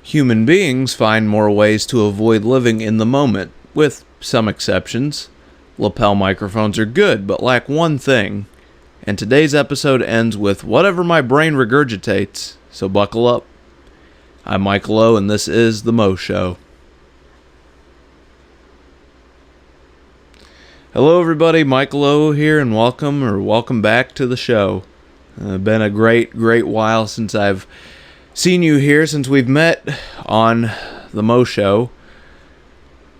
Human beings find more ways to avoid living in the moment, with some exceptions. Lapel microphones are good, but lack one thing. And today's episode ends with whatever my brain regurgitates, so buckle up. I'm Michael O, and this is The Mo Show. Hello everybody, Michael O here, and welcome back to the show. Been a great while since I've seen you here, since we've met on The Mo Show.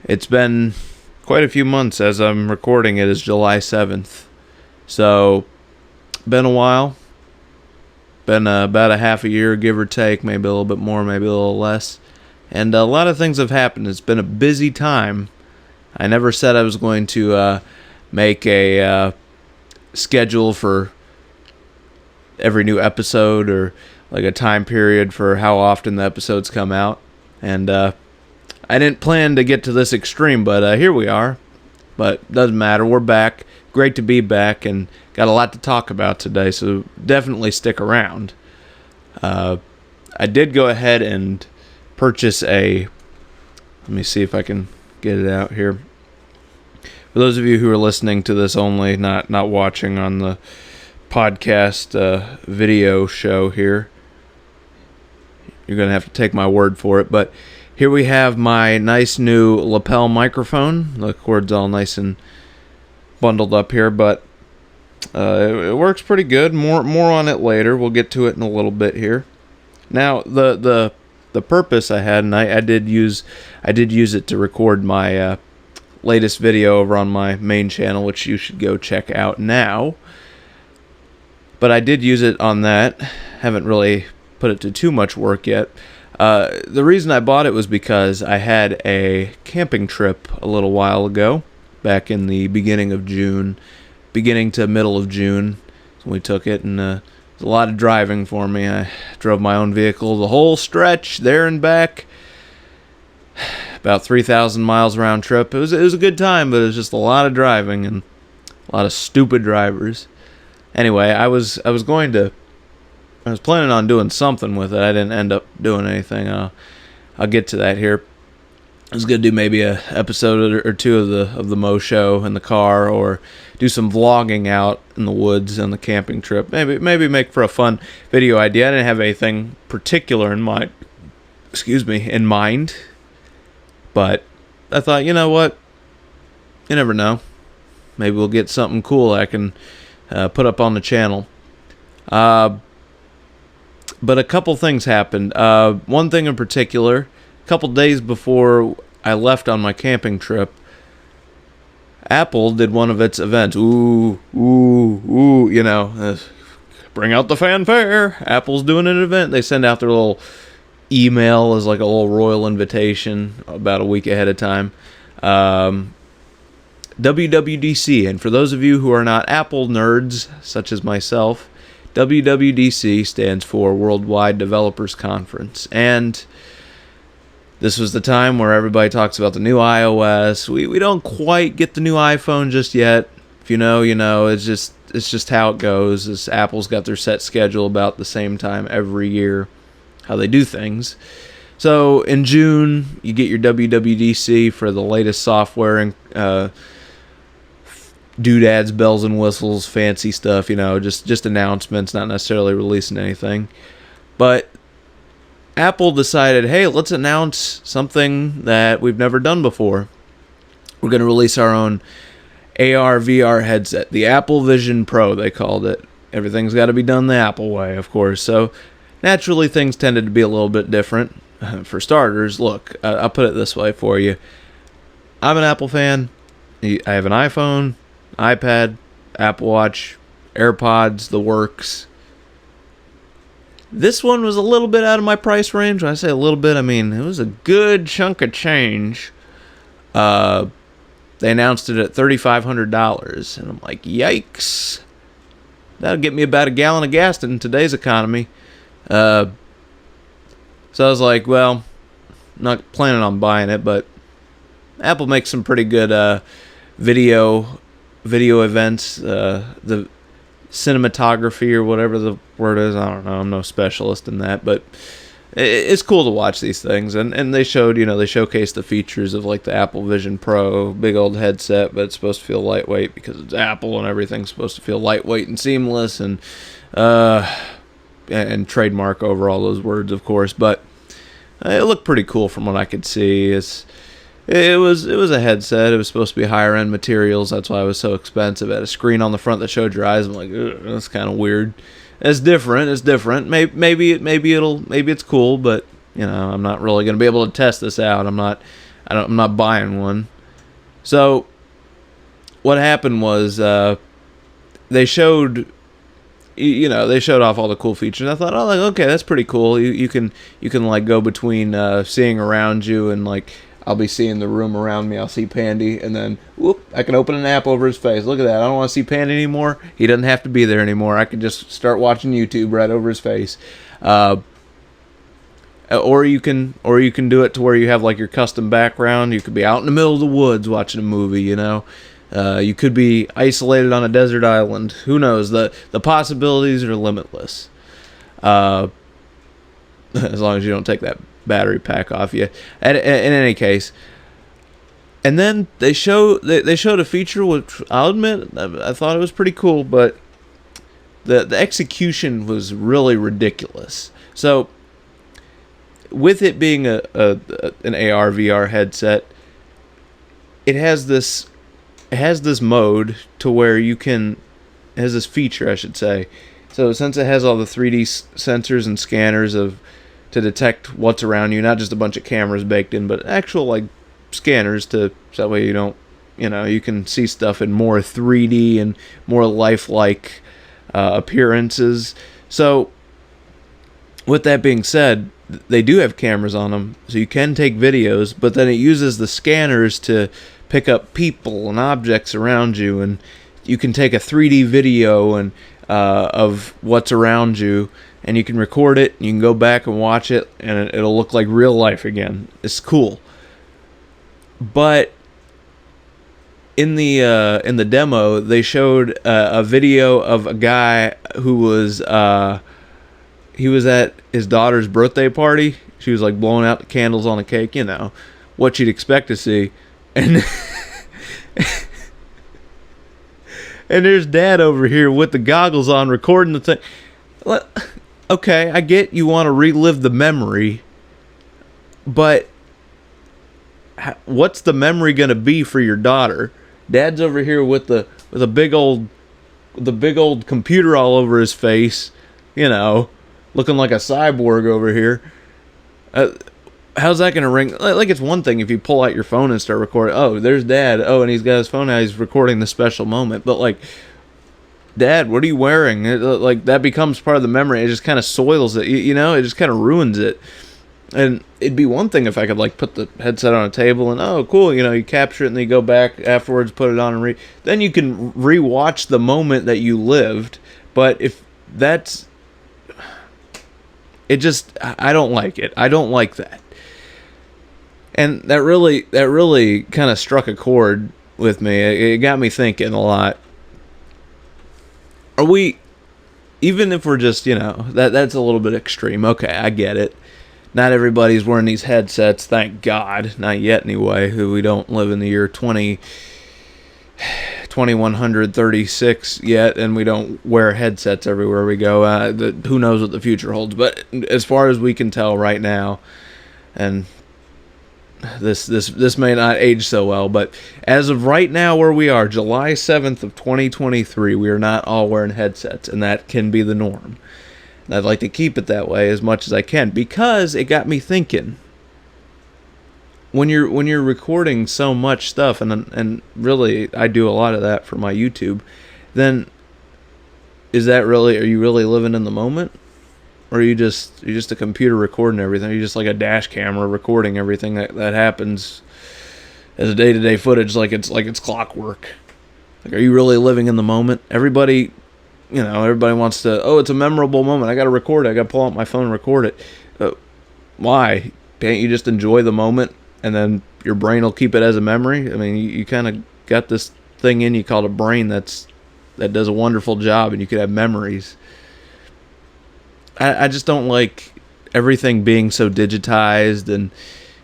It's been quite a few months as I'm recording. It is July 7th. So, been a while. Been about a half a year, give or take, maybe a little bit more, maybe a little less. And a lot of things have happened. It's been a busy time. I never said I was going to make a schedule for every new episode or like a time period for how often the episodes come out. And I didn't plan to get to this extreme, but here we are. But doesn't matter. We're back. Great to be back, and got a lot to talk about today, so definitely stick around. I did go ahead and purchase let me see if I can get it out here. For those of you who are listening to this only, not watching on the podcast video show here, you're going to have to take my word for it. But here we have my nice new lapel microphone. The cord's all nice and bundled up here, but it works pretty good. More on it later. We'll get to it in a little bit here. Now, the purpose I had, and I did use it to record my latest video over on my main channel, which you should go check out now. But I did use it on that. Haven't really put it to too much work yet. The reason I bought it was because I had a camping trip a little while ago, back in the beginning to middle of June, when we took it, and it was a lot of driving for me. I drove my own vehicle the whole stretch, there and back, about 3,000 miles round trip. It was a good time, but it was just a lot of driving and a lot of stupid drivers. Anyway, I was planning on doing something with it. I didn't end up doing anything. I'll get to that here. I was gonna do maybe a episode or two of the Mo Show in the car, or do some vlogging out in the woods on the camping trip. Maybe make for a fun video idea. I didn't have anything particular in mind. But I thought, you know what? You never know. Maybe we'll get something cool I can put up on the channel. But a couple things happened. One thing in particular, a couple days before I left on my camping trip, Apple did one of its events. Bring out the fanfare. Apple's doing an event. They send out their little email as like a little royal invitation about a week ahead of time. WWDC, and for those of you who are not Apple nerds, such as myself, WWDC stands for Worldwide Developers Conference, and this was the time where everybody talks about the new iOS. We don't quite get the new iPhone just yet. If you know, you know. It's just how it goes. Apple's got their set schedule about the same time every year, how they do things. So in June, you get your WWDC for the latest software and doodads, bells and whistles, fancy stuff, just announcements, not necessarily releasing anything. But Apple decided, hey, let's announce something that we've never done before. We're going to release our own AR VR headset, the Apple Vision Pro, they called it. Everything's got to be done the Apple way, of course. So naturally, things tended to be a little bit different. For starters, look, I'll put it this way for you. I'm an Apple fan. I have an iPhone, iPad, Apple Watch, AirPods, the works. This one was a little bit out of my price range. When I say a little bit, I mean it was a good chunk of change. They announced it at $3,500, and I'm like, yikes. That'll get me about a gallon of gas in today's economy. So I was like, well, not planning on buying it, but Apple makes some pretty good video events. The cinematography or whatever the word is, I don't know. I'm no specialist in that, but it's cool to watch these things, and they showed, they showcased the features of like the Apple Vision Pro, big old headset, but it's supposed to feel lightweight because it's Apple and everything's supposed to feel lightweight and seamless, and trademark over all those words, of course, but it looked pretty cool from what I could see. It was a headset. It was supposed to be higher end materials. That's why it was so expensive. It had a screen on the front that showed your eyes. I'm like, that's kind of weird. It's different. It's different. Maybe it's cool, but I'm not really going to be able to test this out. I'm not buying one. So what happened was they showed off all the cool features. I thought, okay, that's pretty cool. You can like go between seeing around you, and like I'll be seeing the room around me. I'll see Pandy, and then whoop, I can open an app over his face. Look at that. I don't want to see Pandy anymore. He doesn't have to be there anymore. I can just start watching YouTube right over his face. Or you can do it to where you have like your custom background. You could be out in the middle of the woods watching a movie. You could be isolated on a desert island. Who knows? The possibilities are limitless. As long as you don't take that battery pack off you. In any case, and then they showed a feature which I'll admit I thought it was pretty cool, but the execution was really ridiculous. So with it being an AR VR headset, it has this mode to where it has this feature, I should say. So since it has all the 3D sensors and scanners to detect what's around you, not just a bunch of cameras baked in, but actual like scanners so that way you can see stuff in more 3D and more lifelike appearances. So with that being said, they do have cameras on them, so you can take videos, but then it uses the scanners to pick up people and objects around you, and you can take a 3D video and of what's around you, and you can record it, and you can go back and watch it, and it'll look like real life again. It's cool. But in the demo, they showed a video of a guy who was he was at his daughter's birthday party. She was like blowing out the candles on a cake, what you'd expect to see, and and there's Dad over here with the goggles on recording the thing. Okay, I get you want to relive the memory, but what's the memory going to be for your daughter? Dad's over here with the big old computer all over his face, looking like a cyborg over here. How's that going to ring? Like, it's one thing if you pull out your phone and start recording. Oh, there's Dad. Oh, and he's got his phone out. He's recording the special moment. But, like, Dad, what are you wearing? Like, that becomes part of the memory. It just kind of soils it, It just kind of ruins it. And it'd be one thing if I could, like, put the headset on a table and, oh, cool, you capture it and then you go back afterwards, put it on and then you can rewatch the moment that you lived. But if that's... I don't like it. I don't like that. And that really kind of struck a chord with me. It got me thinking a lot. Are we, even if we're just, that's a little bit extreme. Okay, I get it. Not everybody's wearing these headsets, thank God. Not yet, anyway. We don't live in the year 2136 yet, and we don't wear headsets everywhere we go. Who knows what the future holds? But as far as we can tell right now, and this may not age so well, but as of right now where we are, July 7th of 2023, we are not all wearing headsets, and that can be the norm. And I'd like to keep it that way as much as I can, because it got me thinking. When you're recording so much stuff, and really I do a lot of that for my YouTube, then are you really living in the moment? Or are you just a computer recording everything? Are you just like a dash camera recording everything that happens as a day-to-day footage, like it's clockwork? Like, are you really living in the moment? Everybody wants to, it's a memorable moment, I got to record it, I got to pull out my phone and record it. Why? Can't you just enjoy the moment, and then your brain will keep it as a memory? I mean, you kind of got this thing in you called a brain that does a wonderful job, and you could have memories. I just don't like everything being so digitized, and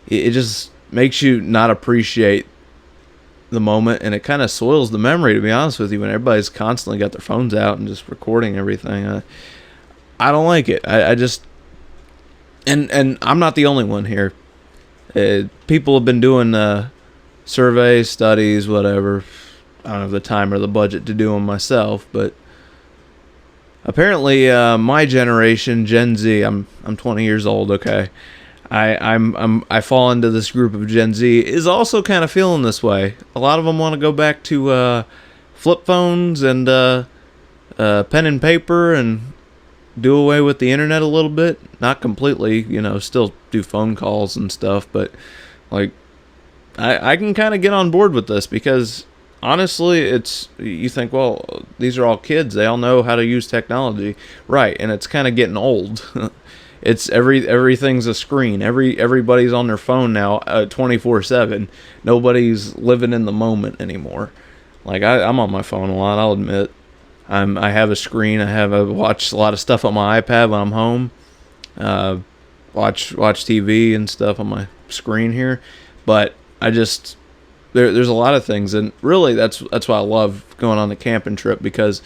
it just makes you not appreciate the moment, and it kind of soils the memory, to be honest with you, when everybody's constantly got their phones out and just recording everything. I don't like it. I just, and I'm not the only one here. People have been doing surveys, studies, whatever. I don't have the time or the budget to do them myself, but apparently my generation, Gen Z, I'm 20 years old, okay, I fall into this group of Gen Z, is also kind of feeling this way. A lot of them want to go back to flip phones and pen and paper, and do away with the internet a little bit. Not completely, still do phone calls and stuff, but like I can kind of get on board with this, because honestly, you think, well, these are all kids, they all know how to use technology, right? And it's kind of getting old. It's everything's a screen. Everybody's on their phone now, 24/7. Nobody's living in the moment anymore. Like I'm on my phone a lot, I'll admit. I have a screen. I watch a lot of stuff on my iPad when I'm home. Watch TV and stuff on my screen here, but I just there's a lot of things, and really that's why I love going on the camping trip, because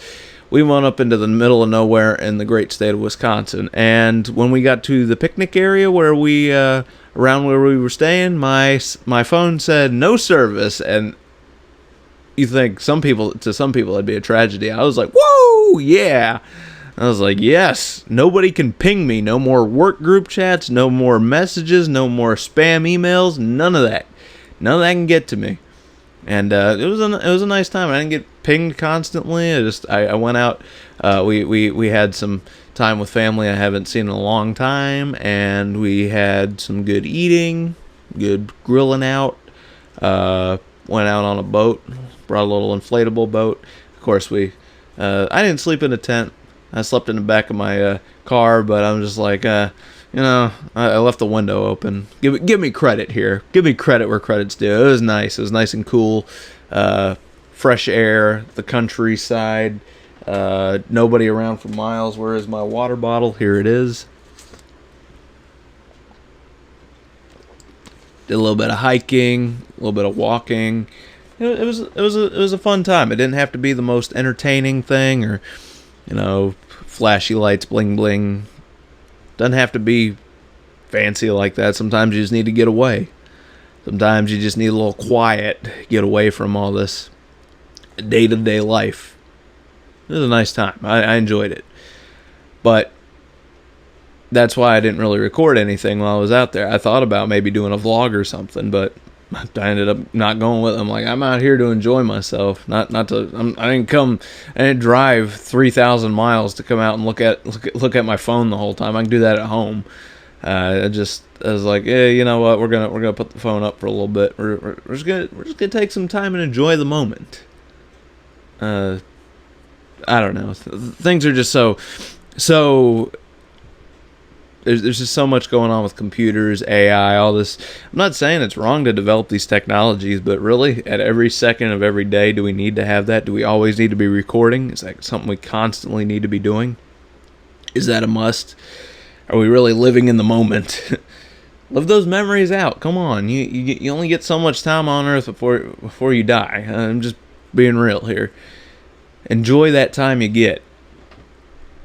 we went up into the middle of nowhere in the great state of Wisconsin, and when we got to the picnic area where we around where we were staying, my phone said no service, and you think to some people that'd be a tragedy. I was like, whoa, yeah. I was like, yes, nobody can ping me. No more work group chats, no more messages, no more spam emails, none of that. None of that can get to me. And it was a nice time. I didn't get pinged constantly. I went out. We had some time with family I haven't seen in a long time, and we had some good eating, good grilling out. Went out on a boat, brought a little inflatable boat. Of course, I didn't sleep in a tent. I slept in the back of my car, but I'm just like, I left the window open. Give me credit here. Give me credit where credit's due. It was nice. It was nice and cool. Fresh air, the countryside. Nobody around for miles. Where is my water bottle? Here it is. Did a little bit of hiking, a little bit of walking. It was a fun time. It didn't have to be the most entertaining thing, or flashy lights, bling bling. Doesn't have to be fancy like that. Sometimes you just need to get away. Sometimes you just need a little quiet, get away from all this day-to-day life. It was a nice time. I enjoyed it. But that's why I didn't really record anything while I was out there. I thought about maybe doing a vlog or something, but I ended up not going with them. Like, I'm out here to enjoy myself, I didn't drive 3,000 miles to come out and look at my phone the whole time. I can do that at home. I was like, yeah, you know what? We're gonna put the phone up for a little bit. We're just gonna take some time and enjoy the moment. I don't know. Things are just so. There's just so much going on with computers, AI, all this. I'm not saying it's wrong to develop these technologies, but really, at every second of every day, do we need to have that? Do we always need to be recording? Is that something we constantly need to be doing? Is that a must? Are we really living in the moment? Live those memories out. Come on, you only get so much time on Earth before you die. I'm just being real here. Enjoy that time you get.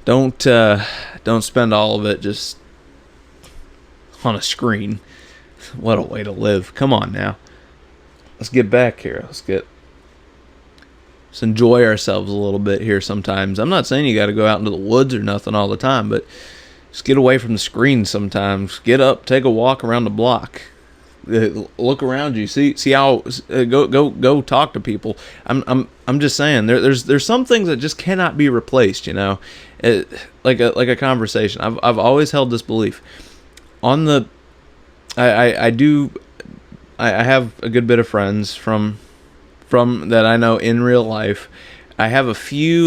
Don't spend all of it just on a screen. What a way to live. Come on now. Let's get back here. Let's enjoy ourselves a little bit here sometimes. I'm not saying you got to go out into the woods or nothing all the time, but just get away from the screen sometimes. Get up, take a walk around the block. Look around you. See how go talk to people. I'm just saying there's some things that just cannot be replaced, like a conversation. I've always held this belief. I have a good bit of friends from that I know in real life. I have a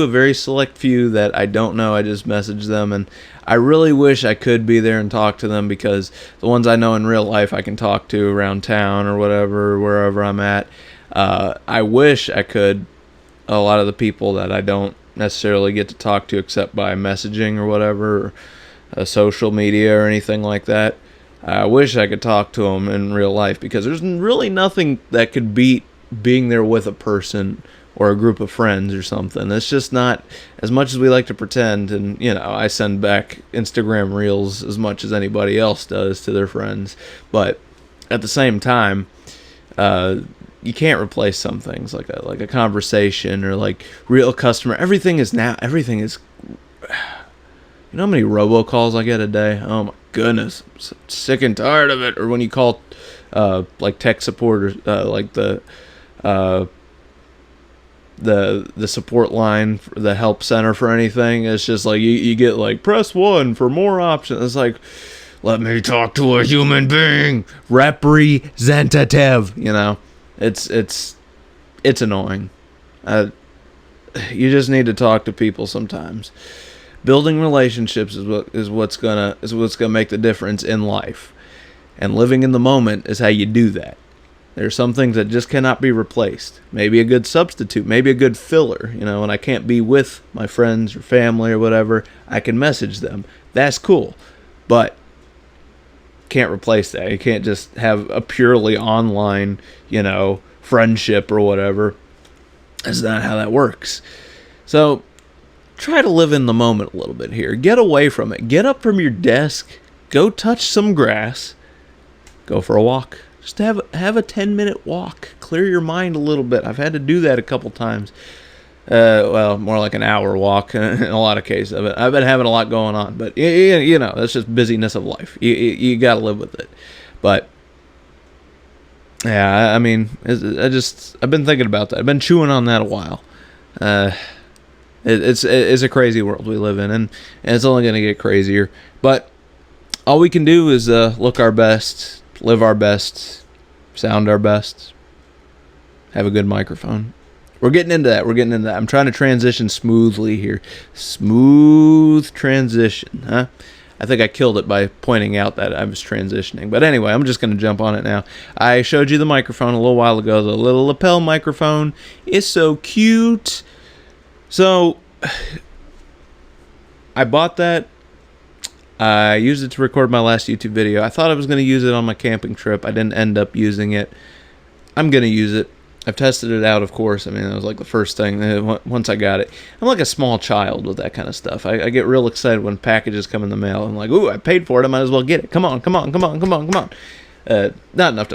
very select few that I don't know. I just message them, and I really wish I could be there and talk to them, because the ones I know in real life I can talk to around town or whatever, wherever I'm at. I wish I could. A lot of the people that I don't necessarily get to talk to except by messaging or whatever, social media or anything like that. I wish I could talk to them in real life, because there's really nothing that could beat being there with a person or a group of friends or something. It's just not, as much as we like to pretend, and I send back Instagram reels as much as anybody else does to their friends, but at the same time, you can't replace some things like a conversation or like real customer. Everything is, you know how many robocalls I get a day? Oh my goodness, I'm so sick and tired of it. Or when you call like tech support, or like the support line for the help center for anything, it's just like you get like, press 1 for more options. It's like, let me talk to a human being, representative. It's annoying. You just need to talk to people sometimes. Building relationships is what's gonna make the difference in life, and living in the moment is how you do that. There's some things that just cannot be replaced. Maybe a good substitute, maybe a good filler. When I can't be with my friends or family or whatever, I can message them. That's cool, but can't replace that. You can't just have a purely online, friendship or whatever. That's not how that works. So try to live in the moment a little bit here. Get away from it. Get up from your desk. Go touch some grass. Go for a walk. Just have a 10-minute walk. Clear your mind a little bit. I've had to do that a couple times. Well, more like an hour walk in a lot of cases of it. I've been having a lot going on, but that's just busyness of life. You got to live with it. But yeah, I mean, I've been thinking about that. I've been chewing on that a while. It's a crazy world we live in, and it's only going to get crazier. But all we can do is look our best, live our best, sound our best, have a good microphone. We're getting into that. I'm trying to transition smoothly here. Smooth transition, huh? I think I killed it by pointing out that I was transitioning. But anyway, I'm just going to jump on it now. I showed you the microphone a little while ago. The little lapel microphone is so cute. So, I bought that. I used it to record my last YouTube video. I thought I was going to use it on my camping trip. I didn't end up using it. I'm going to use it. I've tested it out, of course. I mean, it was like the first thing once I got it. I'm like a small child with that kind of stuff. I get real excited when packages come in the mail. I'm like, ooh, I paid for it. I might as well get it. Come on. Not enough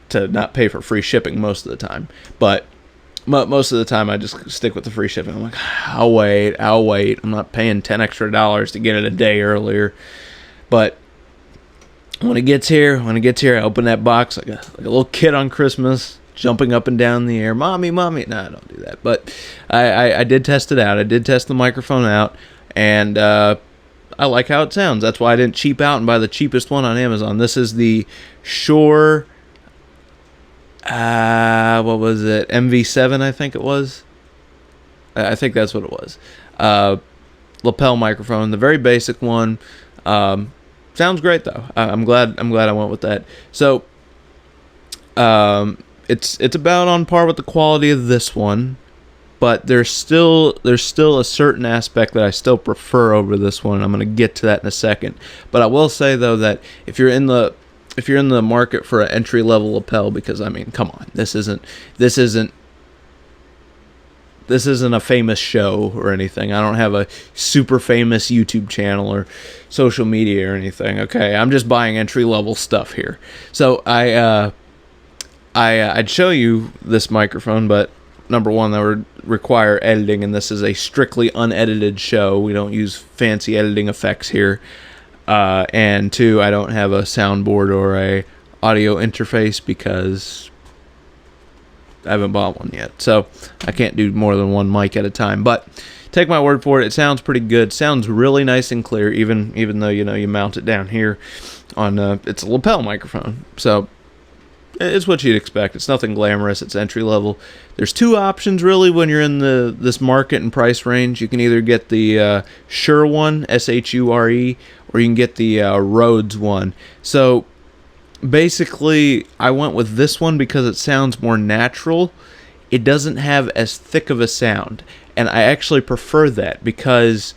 to not pay for free shipping most of the time. But most of the time, I just stick with the free shipping. I'm like, I'll wait. I'm not paying $10 extra to get it a day earlier. But when it gets here, I open that box like a little kid on Christmas, jumping up and down in the air. Mommy. No, I don't do that. But I did test it out. I did test the microphone out, and I like how it sounds. That's why I didn't cheap out and buy the cheapest one on Amazon. This is the Shure, what was it? MV7, I think it was. I think that's what it was. Lapel microphone, the very basic one. Sounds great though. I'm glad I went with that. So, it's about on par with the quality of this one, but there's still a certain aspect that I still prefer over this one. I'm going to get to that in a second. But I will say though that if you're in the market for an entry level lapel, because I mean, come on, this isn't a famous show or anything. I don't have a super famous YouTube channel or social media or anything. Okay, I'm just buying entry level stuff here. So I'd show you this microphone, but number one, that would require editing, and this is a strictly unedited show. We don't use fancy editing effects here. And two, I don't have a soundboard or a audio interface because I haven't bought one yet. So I can't do more than one mic at a time. But take my word for it, it sounds pretty good. Sounds really nice and clear, even though you mount it down here on it's a lapel microphone. So it's what you'd expect. It's nothing glamorous. It's entry level. There's two options really when you're in this market and price range. You can either get the Shure one, Shure, or you can get the Rhodes one. So basically, I went with this one because it sounds more natural. It doesn't have as thick of a sound, and I actually prefer that because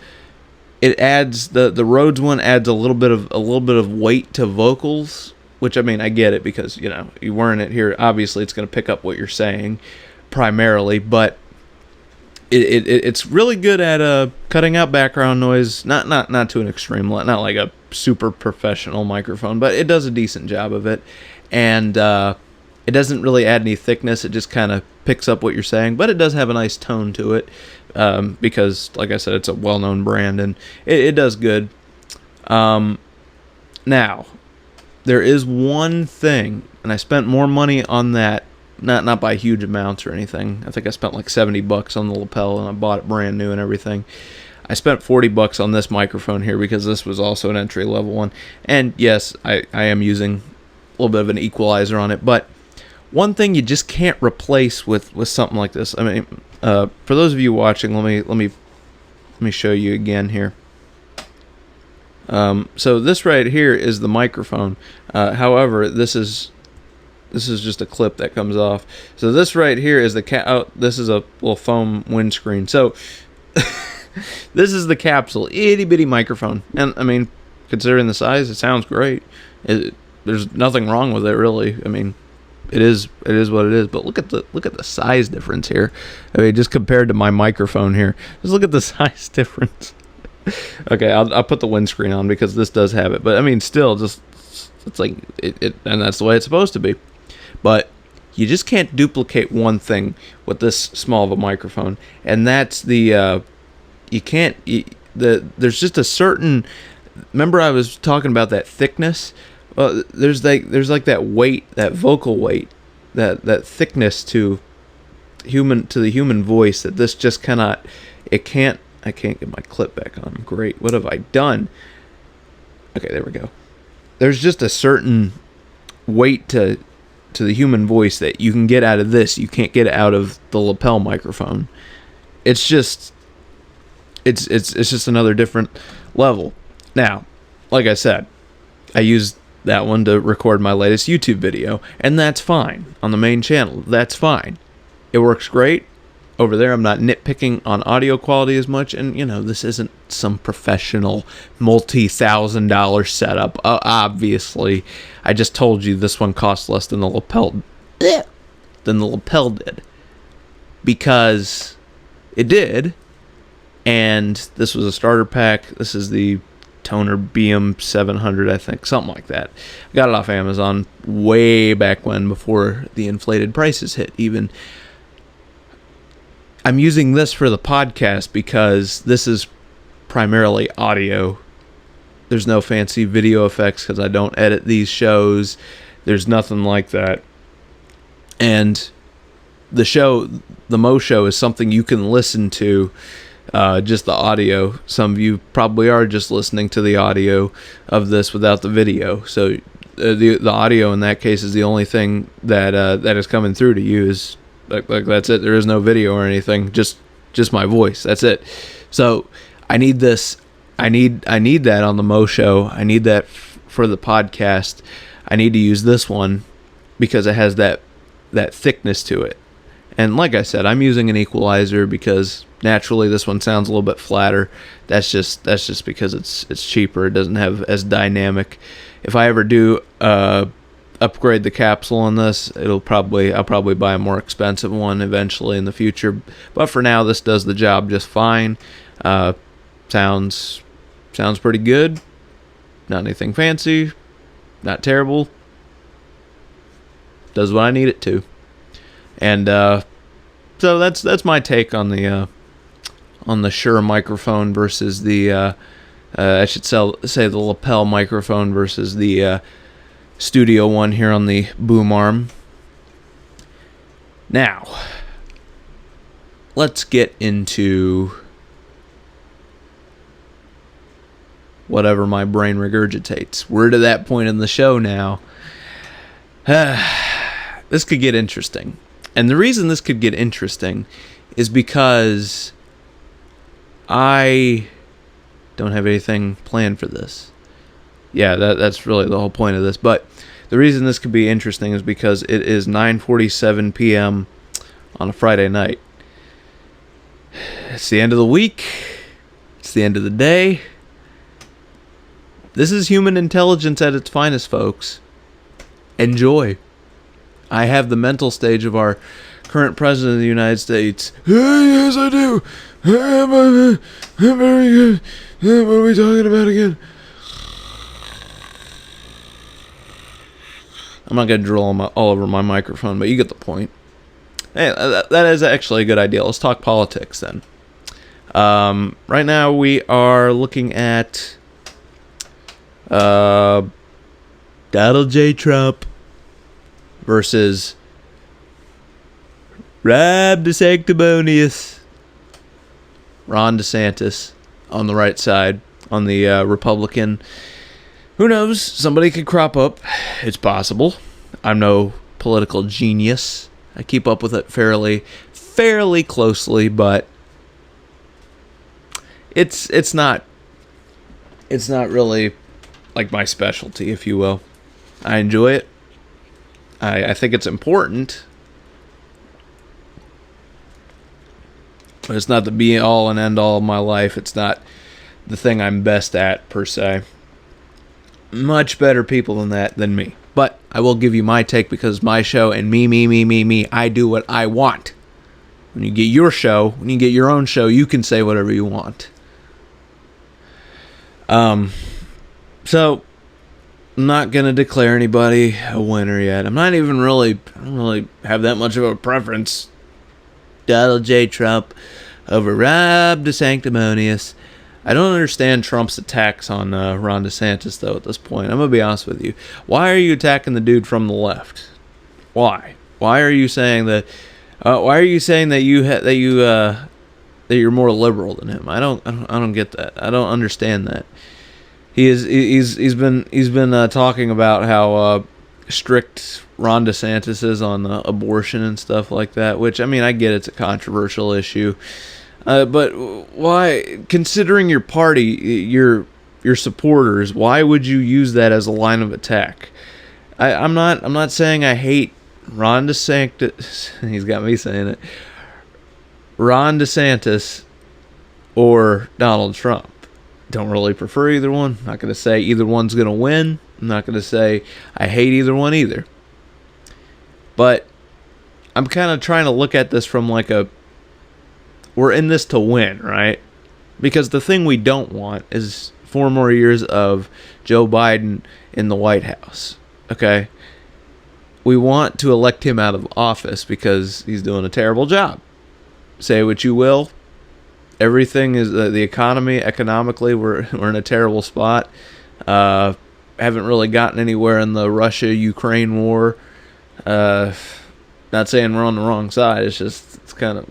it adds the Rhodes one adds a little bit of weight to vocals, which I mean I get it because you wearing it here. Obviously, it's going to pick up what you're saying primarily, but it's really good at cutting out background noise. Not to an extreme, not like a super professional microphone, but it does a decent job of it, and it doesn't really add any thickness. It just kind of picks up what you're saying, but it does have a nice tone to it. Because, like I said, it's a well-known brand, and it does good. Now, there is one thing, and I spent more money on that, not by huge amounts or anything. I think I spent like $70 on the lapel, and I bought it brand new and everything. I spent $40 on this microphone here because this was also an entry-level one. And yes, I am using a little bit of an equalizer on it, but one thing you just can't replace with something like this. I mean, for those of you watching, let me show you again here. So this right here is the microphone. However, this is just a clip that comes off. So this right here is this is a little foam windscreen. So this is the capsule, itty bitty microphone, and I mean, considering the size, it sounds great. There's nothing wrong with it, really. I mean, it is what it is. But look at the size difference here. I mean, just compared to my microphone here, just look at the size difference. Okay, I'll put the windscreen on because this does have it. But I mean, still, just it's like it, and that's the way it's supposed to be. But you just can't duplicate one thing with this small of a microphone, and that's there's just a certain. Remember, I was talking about that thickness. There's like that weight, that vocal weight, that thickness to the human voice that this just cannot. It can't. I can't get my clip back on. Great. What have I done? Okay, there we go. There's just a certain weight to the human voice that you can get out of this. You can't get out of the lapel microphone. It's just another different level. Now, like I said, I used that one to record my latest YouTube video, and that's fine. On the main channel, that's fine. It works great. Over there, I'm not nitpicking on audio quality as much, and this isn't some professional multi-$1,000 setup. Obviously, I just told you this one costs less than the lapel did, because it did. And this was a starter pack. This is the Toner BM 700, I think, something like that. I got it off Amazon way back when, before the inflated prices hit, even. I'm using this for the podcast because this is primarily audio. There's no fancy video effects because I don't edit these shows. There's nothing like that. And the Mo Show is something you can listen to, just the audio. Some of you probably are just listening to the audio of this without the video. So the audio in that case is the only thing that is coming through to you. Is like that's it. There is no video or anything. Just my voice. That's it. So I need this. I need that on the Mo Show. I need that for the podcast. I need to use this one because it has that thickness to it. And like I said, I'm using an equalizer because naturally this one sounds a little bit flatter. That's just because it's cheaper. It doesn't have as dynamic. If I ever do upgrade the capsule on this, I'll probably buy a more expensive one eventually in the future. But for now, this does the job just fine. Sounds pretty good. Not anything fancy. Not terrible. Does what I need it to. And so that's my take on the Shure microphone versus the I should say the lapel microphone versus the studio one here on the boom arm. Now, let's get into whatever my brain regurgitates. We're to that point in the show now. This could get interesting. And the reason this could get interesting is because I don't have anything planned for this. Yeah, that's really the whole point of this. But the reason this could be interesting is because it is 9:47 p.m. on a Friday night. It's the end of the week. It's the end of the day. This is human intelligence at its finest, folks. Enjoy. I have the mental stage of our current president of the United States. Yes, I do. I'm very good. What are we talking about again? I'm not going to drill all over my microphone, but you get the point. Hey, that is actually a good idea. Let's talk politics then. Right now we are looking at Donald J. Trump versus Rob the Sanctimonious Ron DeSantis on the right side, on the Republican. Who knows? Somebody could crop up. It's possible. I'm no political genius. I keep up with it fairly closely, but it's not really like my specialty, if you will. I enjoy it. I think it's important, but it's not the be all and end all of my life. It's not the thing I'm best at, per se. Much better people than me. But I will give you my take because it's my show, and me. I do what I want. When you get your show, when you get your own show, you can say whatever you want. So I'm not gonna declare anybody a winner yet. I don't really have that much of a preference. Donald J. Trump over Rob the Sanctimonious. I don't understand Trump's attacks on Ron DeSantis, though, at this point. I'm going to be honest with you. Why are you attacking the dude from the left? Why? Why are you saying that? Why are you saying that you're more liberal than him? I don't get that. I don't understand that. He's been talking about how strict Ron DeSantis is on abortion and stuff like that. Which, I mean, I get it's a controversial issue. But why, considering your party, your supporters, why would you use that as a line of attack? I'm not saying I hate Ron DeSantis. He's got me saying it. Ron DeSantis or Donald Trump. Don't really prefer either one. Not going to say either one's going to win. I'm not going to say I hate either one either. But I'm kind of trying to look at this from like we're in this to win, right? Because the thing we don't want is 4 more years of Joe Biden in the White House, okay? We want to elect him out of office because he's doing a terrible job. Say what you will. Everything is, the economy, economically, we're in a terrible spot. Haven't really gotten anywhere in the Russia-Ukraine war. Not saying we're on the wrong side. It's kind of,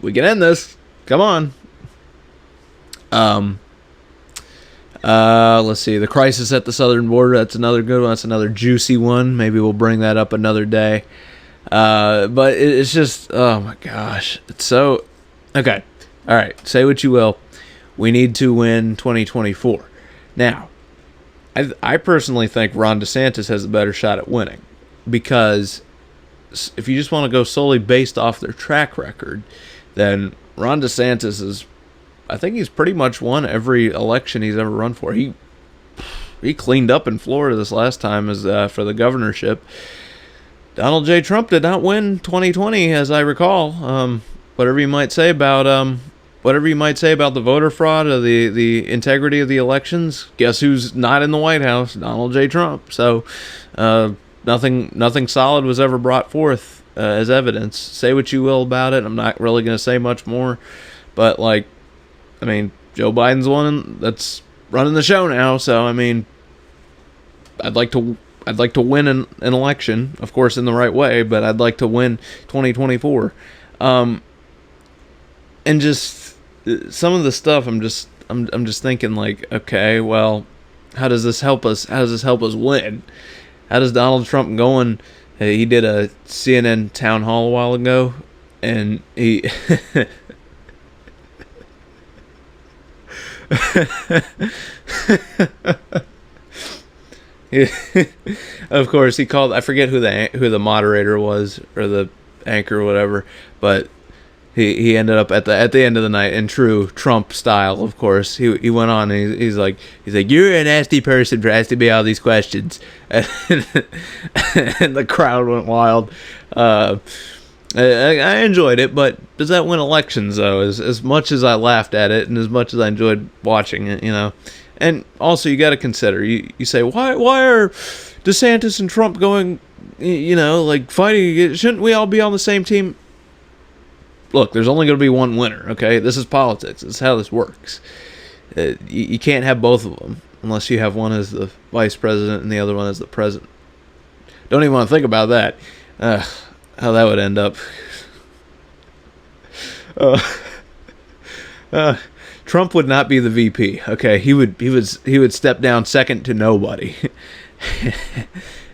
we can end this. Come on. Let's see. The crisis at the southern border. That's another good one. That's another juicy one. Maybe we'll bring that up another day. But it's just, oh my gosh. It's so, okay. All right. Say what you will. We need to win 2024. Now, I personally think Ron DeSantis has a better shot at winning because if you just want to go solely based off their track record, then Ron DeSantis I think he's pretty much won every election he's ever run for. He cleaned up in Florida this last time as for the governorship. Donald J. Trump did not win 2020, as I recall. Whatever you might say about the voter fraud or the integrity of the elections, guess who's not in the White House? Donald J. Trump. So nothing solid was ever brought forth as evidence. Say what you will about it. I'm not really going to say much more. But, like, I mean, Joe Biden's the one that's running the show now. So, I mean, I'd like to win an election, of course, in the right way. But I'd like to win 2024. And just some of the stuff, I'm just thinking, like, okay, well, how does this help us? How does this help us win? How does Donald Trump going? He did a CNN town hall a while ago, and he of course he called, I forget who the moderator was or the anchor or whatever, but he ended up at the end of the night, in true Trump style, of course. He went on and he's like, "You're a nasty person for asking me all these questions," and the crowd went wild. I enjoyed it, but does that win elections though? As much as I laughed at it and as much as I enjoyed watching it, And also, you got to consider, you say, why are DeSantis and Trump going, like fighting? Shouldn't we all be on the same team? Look, there's only going to be one winner, okay? This is politics. This is how this works. You can't have both of them unless you have one as the vice president and the other one as the president. Don't even want to think about that. How that would end up. Trump would not be the VP. Okay, he would step down second to nobody.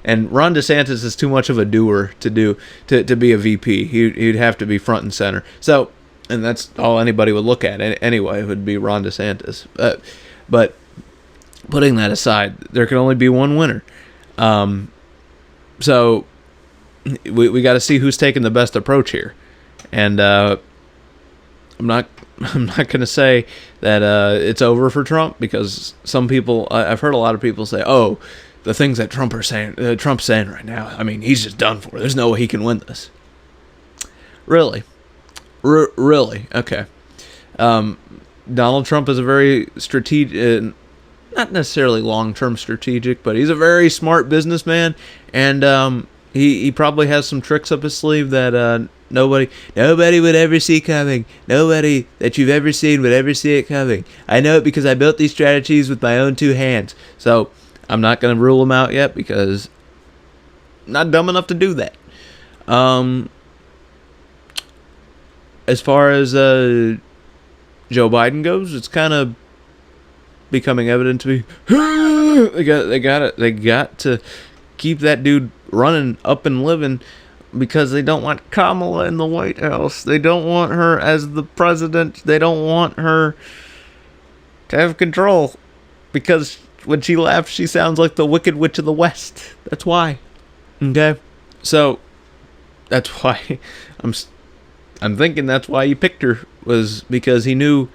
And Ron DeSantis is too much of a doer to be a VP. He'd have to be front and center. So, and that's all anybody would look at anyway. Would be Ron DeSantis. But putting that aside, there can only be one winner. So we got to see who's taking the best approach here. And I'm not going to say that it's over for Trump, because some people, I've heard a lot of people say, "Oh, the things that Trump's saying right now, I mean, he's just done for. There's no way he can win this." Really? Really? Okay. Donald Trump is a very strategic, not necessarily long-term strategic, but he's a very smart businessman, and he probably has some tricks up his sleeve that nobody would ever see coming. Nobody that you've ever seen would ever see it coming. I know it because I built these strategies with my own two hands. So I'm not going to rule him out yet, because I'm not dumb enough to do that. As far as Joe Biden goes, it's kind of becoming evident to me. They got to keep that dude running up and living, because they don't want Kamala in the White House. They don't want her as the president. They don't want her to have control, because when she laughs, she sounds like the Wicked Witch of the West. That's why. Okay? So, that's why I'm thinking that's why he picked her, was because he knew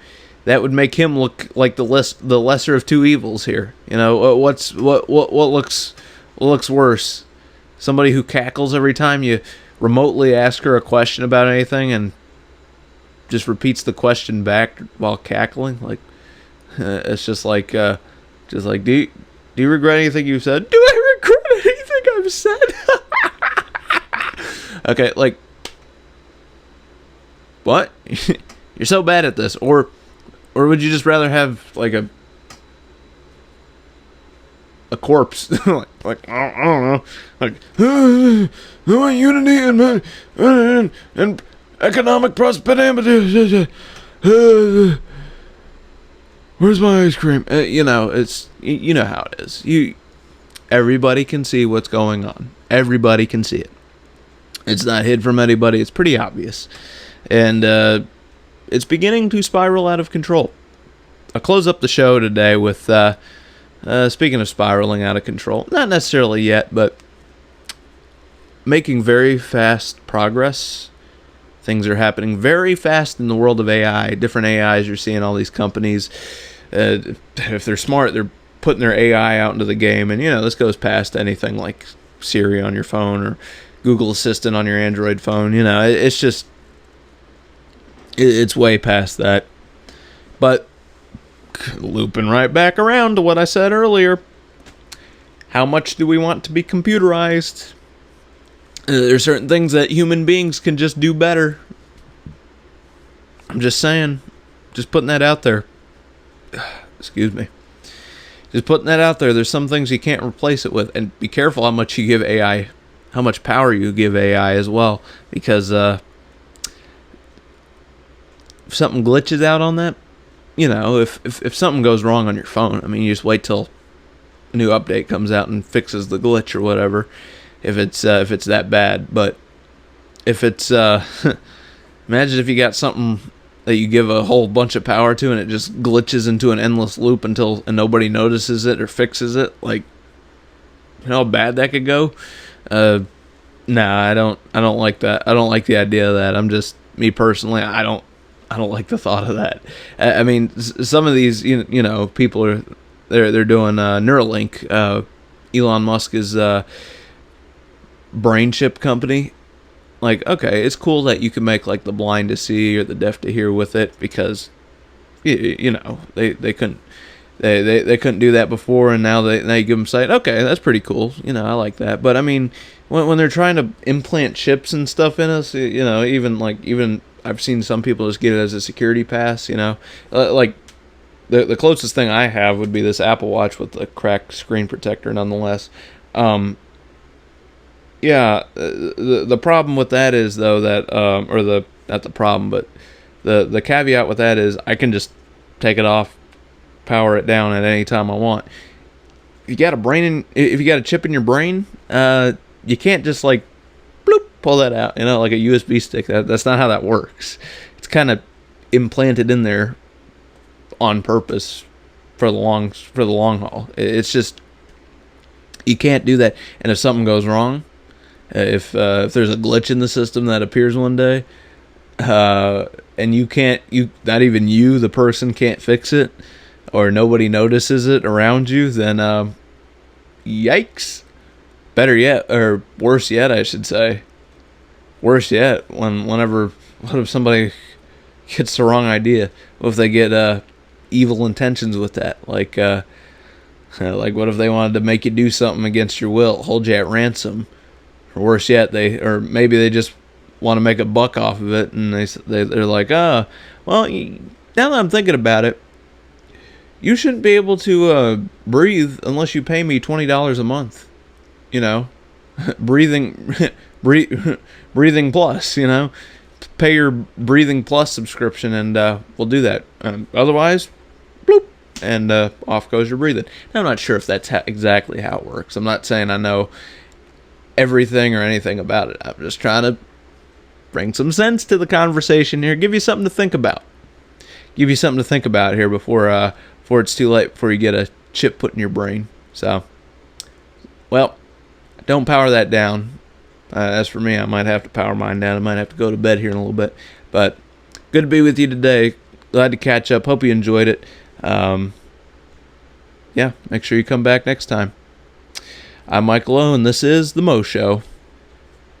that would make him look like the lesser of two evils here. What looks worse? Somebody who cackles every time you remotely ask her a question about anything and just repeats the question back while cackling. Like, it's just like, do you regret anything you've said? Do I regret anything I've said? Okay, like, what? You're so bad at this. Or would you just rather have, like, a corpse? like I don't know. Like, I want unity and economic prosperity. Where's my ice cream? It's how it is. Everybody can see what's going on. Everybody can see it. It's not hid from anybody. It's pretty obvious, and it's beginning to spiral out of control. I'll close up the show today with speaking of spiraling out of control. Not necessarily yet, but making very fast progress. Things are happening very fast in the world of AI. Different AIs, you're seeing all these companies. If they're smart, they're putting their AI out into the game. And, this goes past anything like Siri on your phone or Google Assistant on your Android phone. It's just, it's way past that. But looping right back around to what I said earlier, how much do we want to be computerized? There's certain things that human beings can just do better. I'm just saying. Just putting that out there. Excuse me. Just putting that out there. There's some things you can't replace it with. And be careful how much you give AI, how much power you give AI as well. Because if something glitches out on that, if something goes wrong on your phone, I mean, you just wait till a new update comes out and fixes the glitch or whatever. If it's that bad. But if it's imagine if you got something that you give a whole bunch of power to and it just glitches into an endless loop and nobody notices it or fixes it. Like, how bad that could go. Nah, I don't like that. I don't like the idea of that. I'm just me personally, I don't like the thought of that. I mean, some of these, you know, people are they're doing Neuralink. Elon Musk's brain chip company. Like, okay, it's cool that you can make like the blind to see or the deaf to hear with it, because you know they couldn't they couldn't do that before, and now you give them sight. Okay, that's pretty cool. You know, I like that. But I mean, when they're trying to implant chips and stuff in us, you know, even I've seen some people just get it as a security pass. You know, like the closest thing I have would be this Apple Watch with the cracked screen protector, nonetheless. Yeah, the problem with that is though that or the not the problem, but the caveat with that is I can just take it off, power it down at any time I want. If you got a chip in your brain, you can't just like bloop pull that out, you know, like a USB stick. That's not how that works. It's kind of implanted in there on purpose for the long haul. It's just you can't do that. And if something goes wrong, if there's a glitch in the system that appears one day, and not even you, the person, can't fix it, or nobody notices it around you, then yikes. Better yet, or worse yet, I should say. Worse yet, what if somebody gets the wrong idea? What if they get evil intentions with that? Like what if they wanted to make you do something against your will, hold you at ransom? Or worse yet, maybe they just want to make a buck off of it, and they're like, well, now that I'm thinking about it, you shouldn't be able to breathe unless you pay me $20 a month. You know, breathing plus. You know, pay your Breathing Plus subscription, and we'll do that. Otherwise, bloop, and off goes your breathing. Now, I'm not sure if that's exactly how it works. I'm not saying I know everything or anything about it. I'm just trying to bring some sense to the conversation here. Give you something to think about. Give you something to think about here before it's too late, before you get a chip put in your brain. So, well, don't power that down. As for me, I might have to power mine down. I might have to go to bed here in a little bit. But good to be with you today. Glad to catch up. Hope you enjoyed it. Yeah, make sure you come back next time. I'm Michael O, and this is The Mo Show.